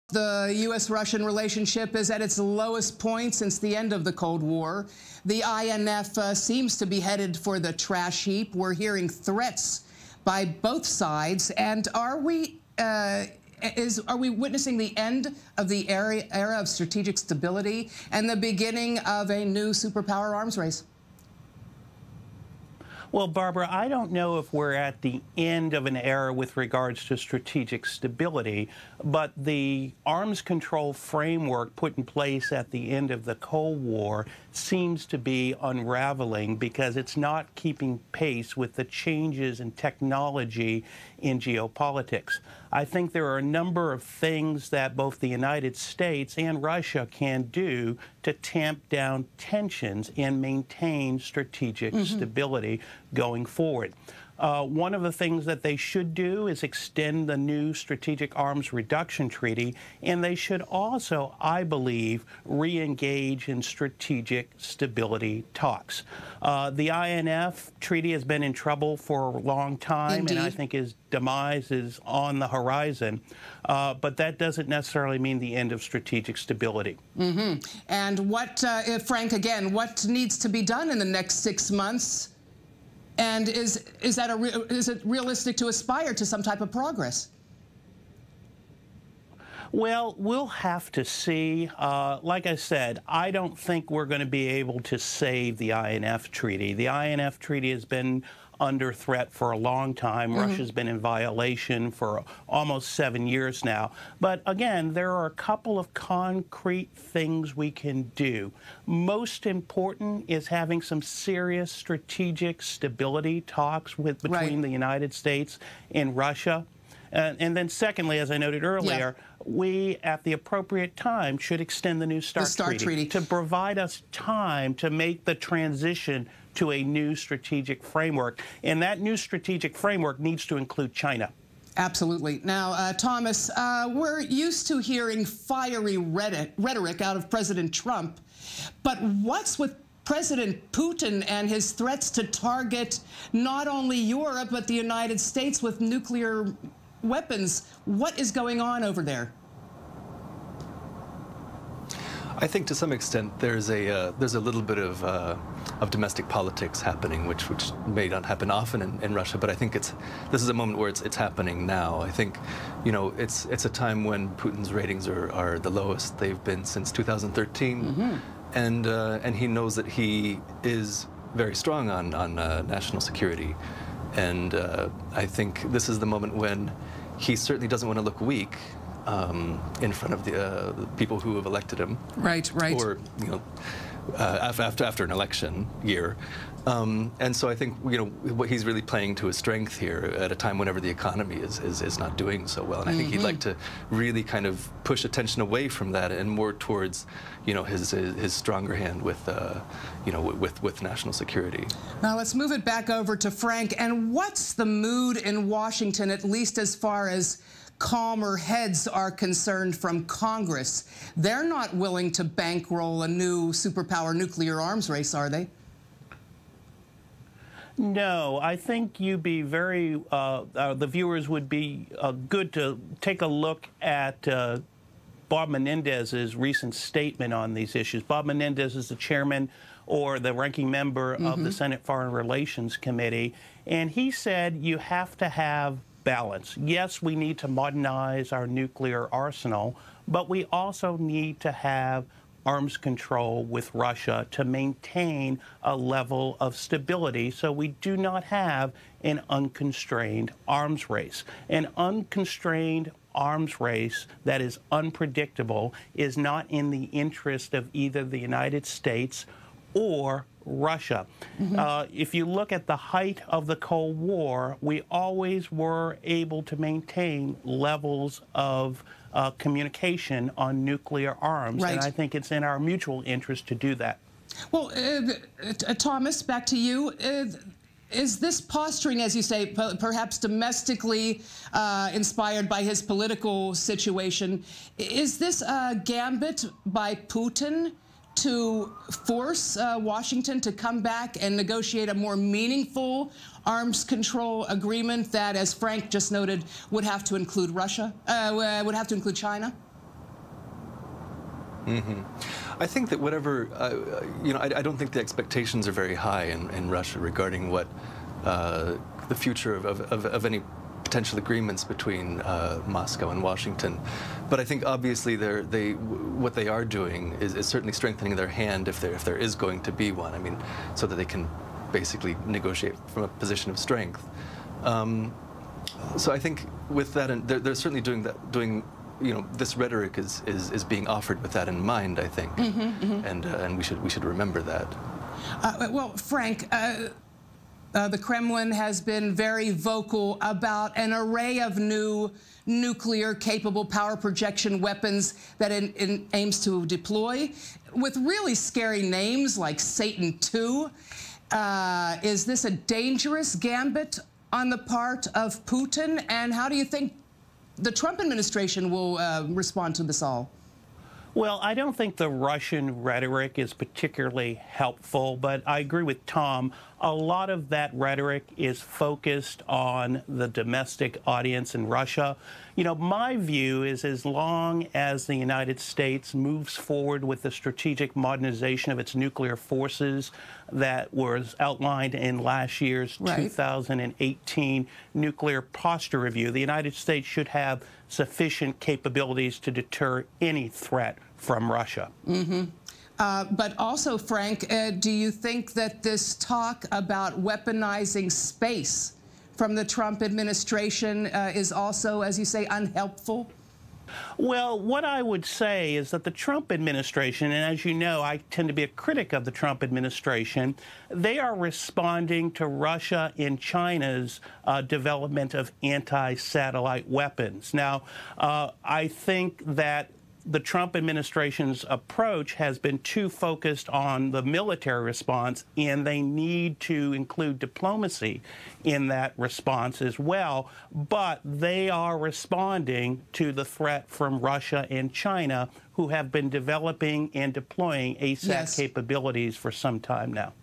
The U.S.-Russian relationship is at its lowest point since the end of the Cold War. The INF seems to be headed for the trash heap. We're hearing threats by both sides. And are we witnessing the end of the era of strategic stability and the beginning of a new superpower arms race? Well, Barbara, I don't know if we're at the end of an era with regards to strategic stability, but the arms control framework put in place at the end of the Cold War seems to be unraveling because it's not keeping pace with the changes in technology in geopolitics. I think there are a number of things that both the United States and Russia can do to tamp down tensions and maintain strategic stability going forward. One of the things that they should do is extend the new Strategic Arms Reduction Treaty, and they should also, I believe, re-engage in strategic stability talks. The INF treaty has been in trouble for a long time, Indeed. and I think its demise is on the horizon. But that doesn't necessarily mean the end of strategic stability. And what, Frank, again, what needs to be done in the next 6 months? And is it realistic to aspire to some type of progress? Well, we'll have to see. Like I said, I don't think we're going to be able to save the INF treaty. The INF treaty has been under threat for a long time. Russia's been in violation for almost 7 years now. But again, there are a couple of concrete things we can do. Most important is having some serious strategic stability talks between the United States and Russia. And then secondly, as I noted earlier, we, at the appropriate time, should extend the new START treaty to provide us time to make the transition to a new strategic framework. And that new strategic framework needs to include China. Absolutely. Now, Thomas, we're used to hearing fiery rhetoric out of President Trump. But what's with President Putin and his threats to target not only Europe, but the United States with nuclear weapons? What is going on over there? I think to some extent there's a little bit of domestic politics happening, which may not happen often in Russia, but I think this is a moment where it's happening now. I think, you know, it's a time when Putin's ratings are the lowest they've been since 2013, and he knows that he is very strong on national security, and I think this is the moment when he certainly doesn't want to look weak in front of the people who have elected him. Right. Or, you know, after an election year. And so I think, you know, he's really playing to his strength here at a time whenever the economy is not doing so well. And I think he'd like to really kind of push attention away from that and more towards, you know, his stronger hand with, you know, with national security. Now let's move it back over to Frank. And what's the mood in Washington, at least as far as calmer heads are concerned from Congress? They're not willing to bankroll a new superpower nuclear arms race, are they? No, I think you'd be very, the viewers would be good to take a look at Bob Menendez's recent statement on these issues. Bob Menendez is the chairman or the ranking member of the Senate Foreign Relations Committee, and he said you have to have balance. Yes, we need to modernize our nuclear arsenal, but we also need to have arms control with Russia to maintain a level of stability so we do not have an unconstrained arms race. An unconstrained arms race that is unpredictable is not in the interest of either the United States or Russia. If you look at the height of the Cold War, we always were able to maintain levels of communication on nuclear arms, and I think it's in our mutual interest to do that. Well, Thomas, back to you. Is this posturing, as you say, perhaps domestically inspired by his political situation, is this a gambit by Putin to force Washington to come back and negotiate a more meaningful arms control agreement that, as Frank just noted, would have to include Russia, would have to include China? I think that whatever, you know, I don't think the expectations are very high in Russia regarding what the future of any potential agreements between Moscow and Washington. But I think obviously what they are doing is certainly strengthening their hand if there is going to be one. I mean, so that they can basically negotiate from a position of strength. So I think with that, and they're certainly doing you know, this rhetoric is being offered with that in mind, I think, and we should remember that. Well, Frank, the Kremlin has been very vocal about an array of new nuclear-capable power projection weapons that it aims to deploy, with really scary names like Satan II. Is this a dangerous gambit on the part of Putin, and how do you think the Trump administration will respond to this all? Well, I don't think the Russian rhetoric is particularly helpful, but I agree with Tom. A lot of that rhetoric is focused on the domestic audience in Russia. You know, my view is as long as the United States moves forward with the strategic modernization of its nuclear forces that was outlined in last year's 2018 nuclear posture review, the United States should have sufficient capabilities to deter any threat from Russia. But also, Frank, do you think that this talk about weaponizing space from the Trump administration is also, as you say, unhelpful? Well, what I would say is that the Trump administration, and as you know, I tend to be a critic of the Trump administration, they are responding to Russia and China's development of anti-satellite weapons. Now, I think that the Trump administration's approach has been too focused on the military response, and they need to include diplomacy in that response as well. But they are responding to the threat from Russia and China, who have been developing and deploying ASAT capabilities for some time now.